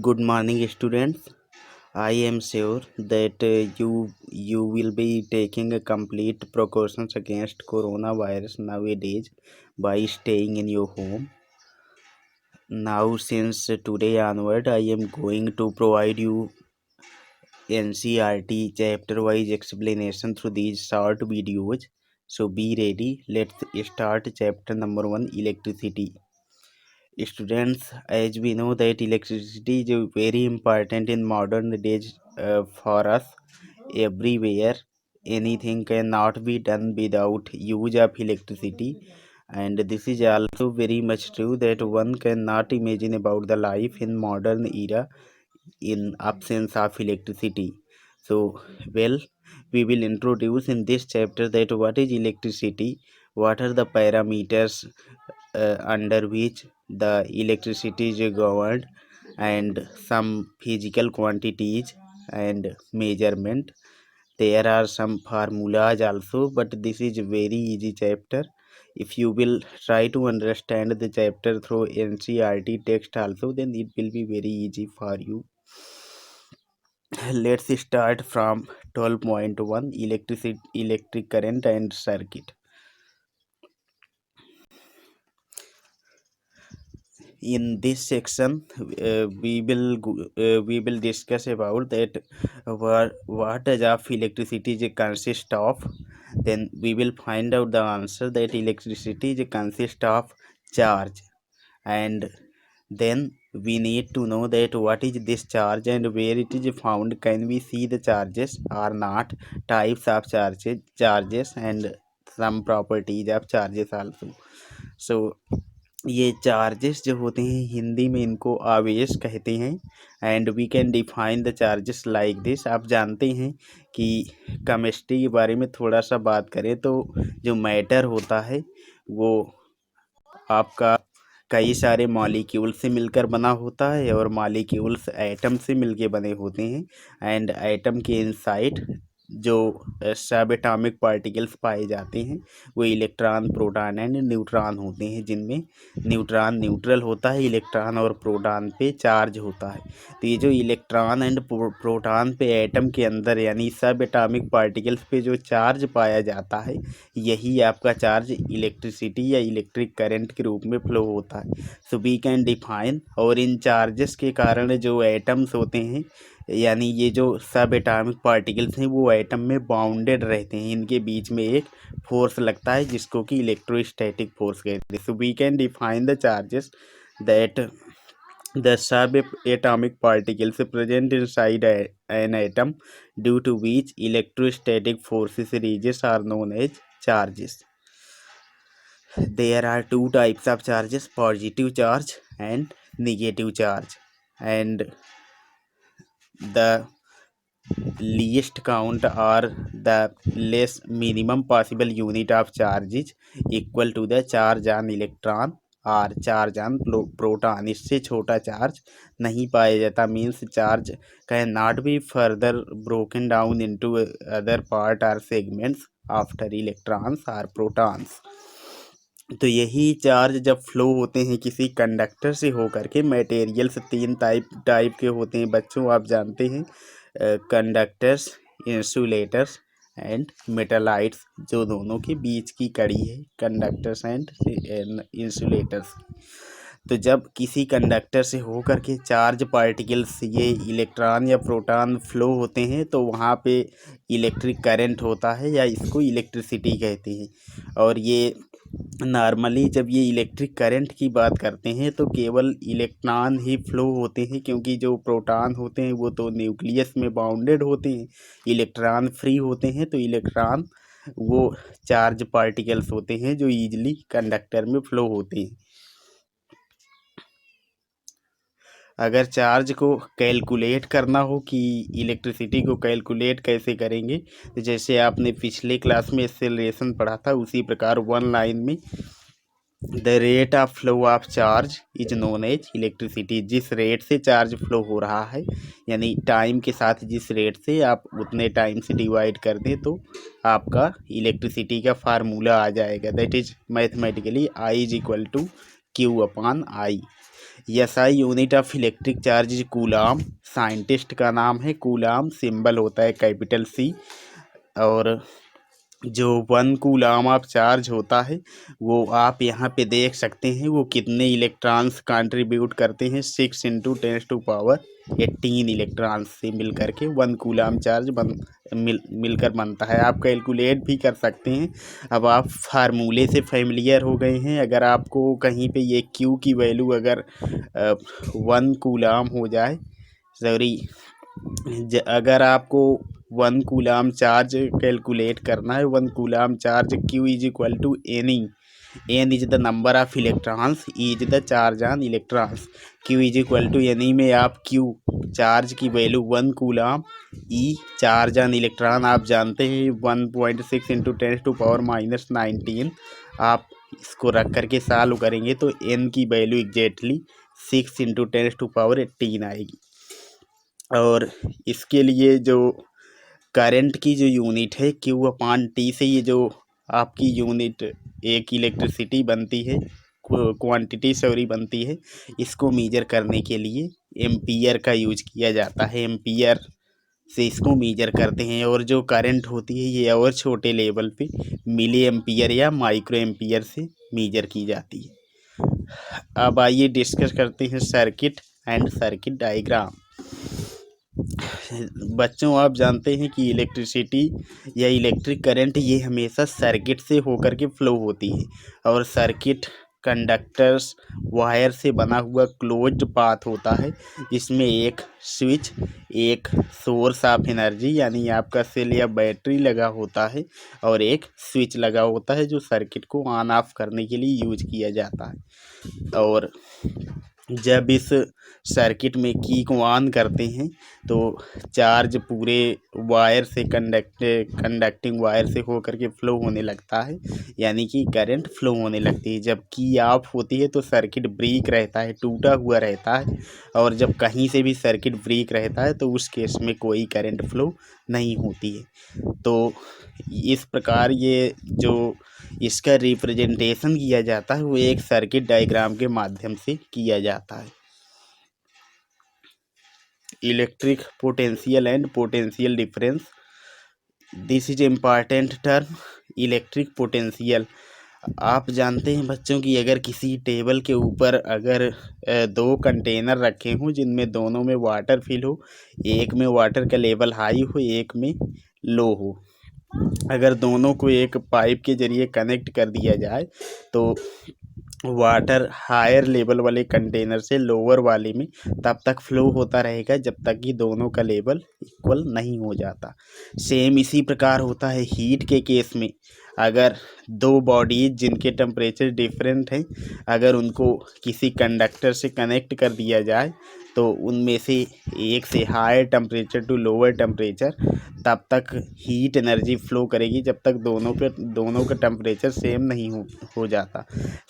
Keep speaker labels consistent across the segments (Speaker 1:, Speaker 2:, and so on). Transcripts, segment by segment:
Speaker 1: Good morning, students. I am sure that you will be taking a complete precautions against coronavirus nowadays by staying in your home. Now, since today onward, I am going to provide you NCRT chapter-wise explanation through these short videos. So be ready. Let's start chapter number 1, electricity. Students, as we know that electricity is very important in modern days for us. Everywhere anything cannot be done without use of electricity, and this is also very much true that one cannot imagine about the life in modern era in absence of electricity. So, well, we will introduce in this chapter that what is electricity, what are the parameters under which the electricity is governed, and some physical quantities and measurement. There are some formulas also, but this is a very easy chapter. If you will try to understand the chapter through NCRT text also, then it will be very easy for you. Let's start from 12.1, electric current and circuit. In this section, we will discuss about that what does of electricity consist of. Then we will find out the answer that electricity consists of charge, and then we need to know that what is this charge and where it is found. Can we see the charges or not? Types of charges and some properties of charges also. So ये charges जो होते हैं हिंदी में इनको आवेश कहते हैं, and we can define the charges like this. आप जानते हैं कि केमिस्ट्री के बारे में थोड़ा सा बात करें तो जो मैटर होता है वो आपका कई सारे मॉलिक्यूल से मिलकर बना होता है, और मॉलिक्यूल्स एटम से मिलके बने होते हैं. एंड एटम के इनसाइड जो सब एटॉमिक पार्टिकल्स पाए जाते हैं वो इलेक्ट्रॉन, प्रोटॉन एंड न्यूट्रॉन होते हैं, जिनमें न्यूट्रॉन न्यूट्रल होता है, इलेक्ट्रॉन और प्रोटॉन पे चार्ज होता है. तो ये जो इलेक्ट्रॉन एंड प्रोटॉन पे एटम के अंदर यानी सब एटॉमिक पार्टिकल्स पे जो चार्ज पाया जाता है, यही आपका चार्ज इलेक्ट्रिसिटी या इलेक्ट्रिक करंट के रूप में फ्लो होता है. सो वी कैन डिफाइन, और इन चार्जेस के कारण जो एटम्स होते हैं यानी ये जो सब एटॉमिक पार्टिकल्स हैं वो एटम में बाउंडेड रहते हैं. इनके बीच में एक फोर्स लगता है जिसको कि इलेक्ट्रोस्टैटिक फोर्स कहते हैं. So we can define the charges that the subatomic particles present inside an atom, due to which electrostatic forces released are known as charges. There are two types of charges, positive charge and negative charge, and the least count or the less minimum possible unit of charge is equal to the charge on electron और charge on proton. इससे छोटा charge नहीं पाया जाता. Means charge can not be further broken down into other part और segments after electrons और protons. तो यही चार्ज जब फ्लो होते हैं किसी कंडक्टर से होकर के, मटेरियल्स तीन टाइप के होते हैं बच्चों, आप जानते हैं, कंडक्टर्स, इंसुलेटर्स एंड मेटालाइट्स, जो दोनों के बीच की कड़ी है, कंडक्टर्स एंड इंसुलेटर्स. तो जब किसी कंडक्टर से होकर के चार्ज पार्टिकल्स ये इलेक्ट्रॉन या प्रोटॉन फ्लो होते हैं तो वहाँ पे इलेक्ट्रिक करंट होता है, या इसको इलेक्ट्रिसिटी कहते हैं. और ये नॉर्मली जब ये इलेक्ट्रिक करंट की बात करते हैं तो केवल इलेक्ट्रॉन ही फ्लो होते हैं, क्योंकि जो प्रोटॉन होते हैं वो तो न्यूक्लियस में बाउंडेड होते हैं, इलेक्ट्रॉन फ्री होते हैं. तो इलेक्ट्रॉन वो चार्ज पार्टिकल्स होते हैं जो ईजिली कंडक्टर में फ्लो होते हैं. अगर चार्ज को कैलकुलेट करना हो कि इलेक्ट्रिसिटी को कैलकुलेट कैसे करेंगे, तो जैसे आपने पिछले क्लास में एक्सेलरेशन पढ़ा था उसी प्रकार वन लाइन में the rate of flow of charge is known as electricity. जिस रेट से चार्ज फ्लो हो रहा है यानी टाइम के साथ जिस रेट से आप उतने टाइम से डिवाइड कर दें तो आपका इलेक्ट्रिसिटी का फार्मूला आ जाएगा. That is mathematically I is equal to Q upon I. SI unit of electric charge is coulomb. Scientist का नाम है कूलाम, सिंबल होता है कैपिटल C। और जो 1 कूलाम ऑफ चार्ज होता है वो आप यहाँ पे देख सकते हैं वो कितने इलेक्ट्रॉन्स कंट्रीब्यूट करते हैं। 6 × 10⁻18 इलेक्ट्रॉन्स से मिल करके 1 कूलाम चार्ज मिलकर बनता है। आप कैलकुलेट भी कर सकते हैं। अब आप फार्मूले से फेमिलियर हो गए हैं। अगर आपको कहीं पे ये Q की वैल्यू अगर 1 कूलाम हो जाए, सॉरी, अगर आपको 1 कूलाम चार्ज कैलकुलेट करना है, 1 coulomb charge Q is equal to N is the number of electrons, E is the charge on electrons. Q is equal to N में आप Q चार्ज की value 1 coulomb, E charge on electron आप जानते हैं 1.6 × 10⁻−19। आप इसको रख करके सॉल्व करेंगे तो N की वैल्यू एग्जैक्टली 6 × 10⁻18 आएगी। और इसके लिए जो करंट की जो यूनिट है Q/T से ये जो आपकी यूनिट एक इलेक्ट्रिसिटी बनती है, क्वांटिटी सॉरी बनती है, इसको मेजर करने के लिए एम्पियर का यूज किया जाता है। एम्पियर से इसको मेजर करते हैं। और जो करंट होती है ये और छोटे लेवल पे मिली एम्पियर या माइक्रो एम्पियर से मेजर की जाती है। अब आइए डिस्कस करते हैं सर्किट एंड सर्किट डायग्राम। बच्चों, आप जानते हैं कि इलेक्ट्रिसिटी या इलेक्ट्रिक करंट ये हमेशा सर्किट से होकर के फ्लो होती है। और सर्किट कंडक्टर्स वायर से बना हुआ क्लोज्ड पाथ होता है, जिसमें एक स्विच, एक सोर्स ऑफ एनर्जी यानी आपका सेल या बैटरी लगा होता है, और एक स्विच लगा होता है जो सर्किट को ऑन ऑफ करने के लिए यूज किया जाता है। और जब इस सर्किट में की को ऑन करते हैं तो चार्ज पूरे वायर से कंडक्टिंग वायर से होकर के फ्लो होने लगता है, यानी कि करंट फ्लो होने लगती है। जब की ऑफ होती है तो सर्किट ब्रेक रहता है, टूटा हुआ रहता है। और जब कहीं से भी सर्किट ब्रेक रहता है तो उस केस में कोई करंट फ्लो नहीं होती है। तो इस प्रकार ये जो इसका रिप्रेजेंटेशन किया जाता है वो एक सर्किट डायग्राम के माध्यम से किया जाता है। Electric potential and potential difference, this is important term. Electric potential, आप जानते हैं बच्चों की अगर किसी टेबल के ऊपर अगर 2 कंटेनर रखे हों जिनमें दोनों में वाटर फिल हो, एक में वाटर का लेवल हाई हो, एक में लो हो, अगर दोनों को एक पाइप के जरिए कनेक्ट कर दिया जाए तो वाटर हायर लेवल वाले कंटेनर से लोअर वाले में तब तक फ्लो होता रहेगा जब तक कि दोनों का लेवल इक्वल नहीं हो जाता। सेम इसी प्रकार होता है हीट के केस में। अगर 2 बॉडीज जिनके टेम्परेचर डिफरेंट हैं, अगर उनको किसी कंडक्टर से कनेक्ट कर दिया जाए तो उनमें से एक से higher temperature to lower temperature तब तक हीट एनर्जी फ्लो करेगी जब तक दोनों का टेम्परेचर सेम नहीं हो जाता।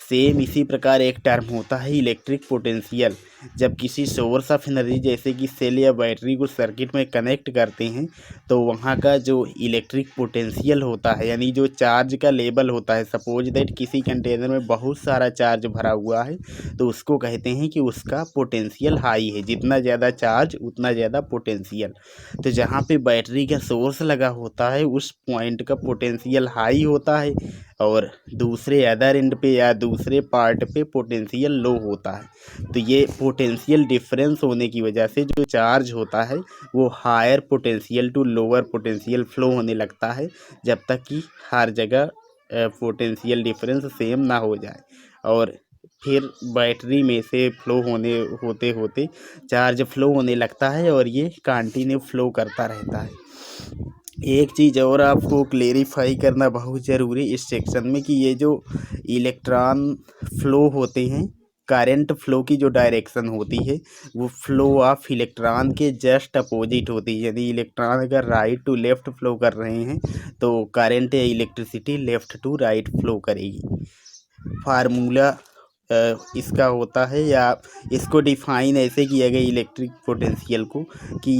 Speaker 1: सेम इसी प्रकार एक टर्म होता है इलेक्ट्रिक पोटेंशियल। जब किसी सोर्स ऑफ एनर्जी जैसे कि सेल या बैटरी को सर्किट में कनेक्ट करते हैं तो वहाँ का जो इलेक्ट्रिक पोटेंशियल होता है यानी जो चार्ज का लेवल होता है, सपोज दैट किसी कंटेनर में बहुत सारा चार्ज भरा हुआ है तो उसको कहते हैं कि उसका पोटेंशियल हाई है। जितना ज़्यादा चार्ज उतना ज़्यादा पोटेंशियल। तो जहाँ पे बैटरी का सोर्स लगा होता है उस पॉइंट का पोटेंशियल हाई होता है और दूसरे अदर एंड पे या दूसरे पार्ट पे पोटेंशियल लो होता है। तो ये पोटेंशियल डिफरेंस होने की वजह से जो चार्ज होता है वो higher potential to lower potential flow होने लगता है जब तक कि हर जगह पोटेंशियल डिफरेंस सेम ना हो जाए। और फिर बैटरी में से फ्लो होते होते चार्ज फ्लो होने लगता है और ये कंटिन्यू फ्लो करता रहता है। एक चीज़ और आपको क्लेरिफाई करना बहुत ज़रूरी इस सेक्शन में कि ये जो इलेक्ट्रॉन फ्लो होते हैं, करंट फ्लो की जो डायरेक्शन होती है वो फ्लो ऑफ इलेक्ट्रॉन के जस्ट अपोजिट होती है। यदि इलेक्ट्रॉन अगर राइट टू लेफ़्ट फ्लो कर रहे हैं तो करंट या electricity left to right flow करेगी। फार्मूला इसका होता है या इसको डिफाइन ऐसे किया गया इलेक्ट्रिक पोटेंशियल को कि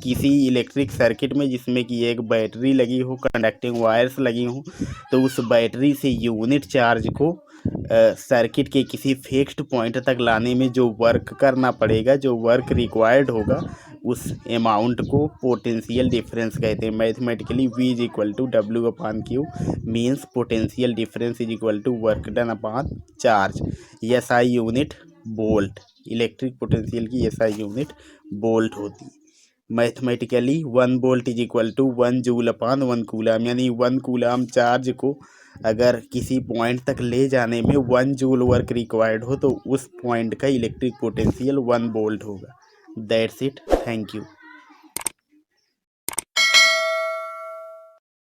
Speaker 1: किसी इलेक्ट्रिक सर्किट में जिसमें कि एक बैटरी लगी हो, कंडक्टिंग वायर्स लगी हों, तो उस बैटरी से यूनिट चार्ज को सर्किट के किसी फिक्स्ड पॉइंट तक लाने में जो वर्क करना पड़ेगा, जो वर्क रिक्वायर्ड होगा, उस अमाउंट को पोटेंशियल डिफरेंस कहते हैं। Mathematically V is equal to W/Q means potential difference is equal to work done upon charge. SI unit volt, electric potential की SI यूनिट बोल्ट होती है। Mathematically 1 volt is equal to 1 joule upon 1 coulomb, यानी 1 coulomb charge को अगर किसी point तक ले जाने में 1 जूल वर्क रिक्वायर्ड हो तो उस पॉइंट का इलेक्ट्रिक पोटेंशियल 1 वोल्ट होगा। That's it, thank you.